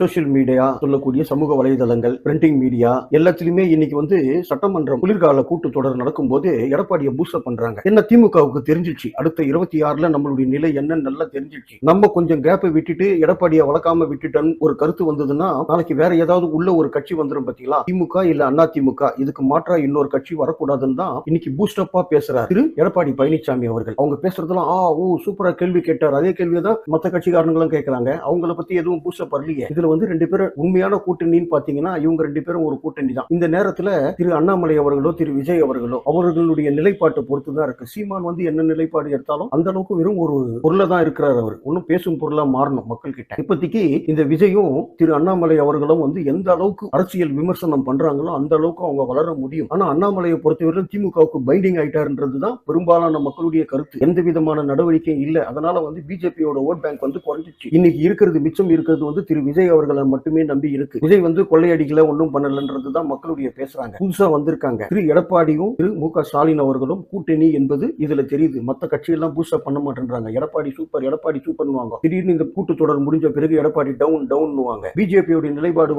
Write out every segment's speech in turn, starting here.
Social media சொல்லக்கூடிய சமூக வலைதளங்கள், பிரிண்டிங் மீடியா எல்லாத்திலுமே இன்னைக்கு சட்டமன்றம் குளிர்கால கூட்டத்தொடர் நடக்கும்போது எடப்பாடியை பூஸ்டப் பண்றாங்க. என்ன திமுகவுக்கு தெரிஞ்சிச்சு, அடுத்த 26ல நம்மளுடைய நிலை என்னன்னு நல்லா தெரிஞ்சிச்சு. நம்ம கொஞ்சம் கேப்பை விட்டுட்டு எடப்பாடியை வளர்க்காம விட்டுட்டோன்னு ஒரு கருத்து வந்ததுன்னா நாளைக்கு வேற ஏதாவது உள்ள ஒரு கட்சி வந்துடும் பாத்தீங்களா. திமுக இல்ல அண்ணா திமுக இதுக்கு மாற்றா இன்னொரு கட்சி வரக்கூடாதுன்னு தான் இன்னைக்கு பூஸ்டப்பா பேசுறாரு திரு எடப்பாடி பழனிசாமி அவர்கள். அவங்க பேசுறதுலாம் சூப்பரா கேள்வி கேட்டார். அதே கேள்வியை தான் மத்த கட்சிக்காரங்களும் கேட்கறாங்க. அவங்கள பத்தி எதுவும் பூஸ்டப் வரலையே. இதுல ரெண்டு பேரும் உண்மையான கூட்டணின்னு பாத்தீங்கன்னா இவங்க ரெண்டு பேரும் ஒரு கூட்டணி தான். இந்த நேரத்துல திரு அண்ணாமலை அவர்களோ திரு விஜய் அவர்களோ அவர்களுடைய நிலைப்பாட்டை பொறுத்து தான் இருக்கு. சீமான் என்ன நிலைப்பாடு எடுத்தாலும் அந்த அளவுக்கு வெறும் ஒரு பொருளை தான் இருக்கிறார். அவர் ஒன்னும் பேசும் பொருளா மாறணும் மக்கள் கிட்ட. இப்போதைக்கு இந்த விஜயும் திரு அண்ணாமலை அவர்களும் எந்த அளவுக்கு அரசியல் விமர்சனம் பண்றாங்களோ அந்த அளவுக்கு அவங்க வளர முடியும். ஆனா அண்ணாமலையை பொறுத்தவரை திமுகவுக்கு பைண்டிங் ஆயிட்டாருன்றதுதான் பெரும்பாலான மக்களுடைய கருத்து. எந்த விதமான நடவடிக்கையும் இல்ல. அதனால பிஜேபியோட ஓட் பேங்க் குறைஞ்சிச்சு. இன்னைக்கு இருக்கிறது மிச்சம் இருக்கிறது திரு விஜய் அவர்களை மட்டுமே நம்பி இருக்கு. விஜய் கொள்ளையடிக்கல ஒன்றும் பண்ணலன்றதுதான் மக்களுடைய பேசுறாங்க. புதுசா வந்திருக்காங்க திரு எடப்பாடியும் திரு மு.க. ஸ்டாலின் அவர்களும் கூட்டணி என்பது இதுல தெரியுது. மத்த கட்சியெல்லாம் பூஸ்டப் பண்ண மாட்டேன்றாங்க. எடப்பாடி சூப்பர் எடப்பாடி சூப்பர்னுவாங்க. திடீர்னு இந்த கூட்டத்தொடர் முடிஞ்ச பிறகு எடப்பாடி டவுன் டவுன்னுவாங்க. பிஜேபியோட நிலைப்பாடு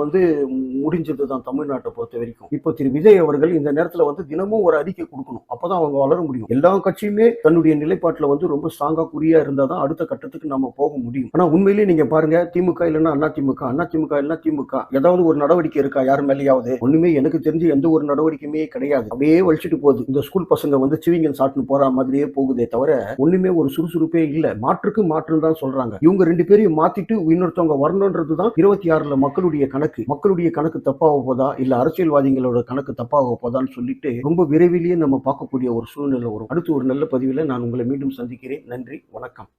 முடிஞ்சதுதான் தமிழ்நாட்டை பொறுத்த வரைக்கும். இப்போ திரு விஜய் அவர்கள் இந்த நேரத்துல தினமும் ஒரு அறிக்கை கொடுக்கணும். அப்பதான் அவங்க வளர முடியும். எல்லா கட்சியுமே தன்னுடைய நிலைப்பாட்டுல ரொம்ப ஸ்ட்ராங்கா குறியா இருந்தாதான் அடுத்த கட்டத்துக்கு நம்ம போக முடியும். ஆனா உண்மையிலேயே நீங்க பாருங்க, திமுக இல்லைன்னா அண்ணா திமுக, அண்ணா திமுக இல்லைன்னா திமுக, ஏதாவது ஒரு நடவடிக்கை இருக்கா யார் மேலேயாவது? ஒண்ணுமே எனக்கு தெரிஞ்சு எந்த ஒரு நடவடிக்கையுமே கிடையாது. அப்படியே வலிச்சுட்டு போகுது. இந்த ஸ்கூல் பசங்க சிவிங்கன் சாட்டுன்னு போற மாதிரியே போகுதே தவிர ஒண்ணுமே ஒரு சுறுசுறுப்பே இல்ல. மாற்றுக்கு மாற்றுன்னு தான் சொல்றாங்க. இவங்க ரெண்டு பேரையும் மாத்திட்டு இன்னொருத்தவங்க வரணும்ன்றதுதான் 26ல மக்களுடைய கணக்கு. மக்களுடைய கணக்கு தப்பாக போதா இல்ல அரசியல்வாதிகளோட கணக்கு தப்பாக போதான்னு சொல்லிட்டு ரொம்ப விரைவிலேயே நம்ம பார்க்கக்கூடிய ஒரு சூழ்நிலை வரும். அடுத்து ஒரு நல்ல பதிவில் நான் உங்களை மீண்டும் சந்திக்கிறேன். நன்றி, வணக்கம்.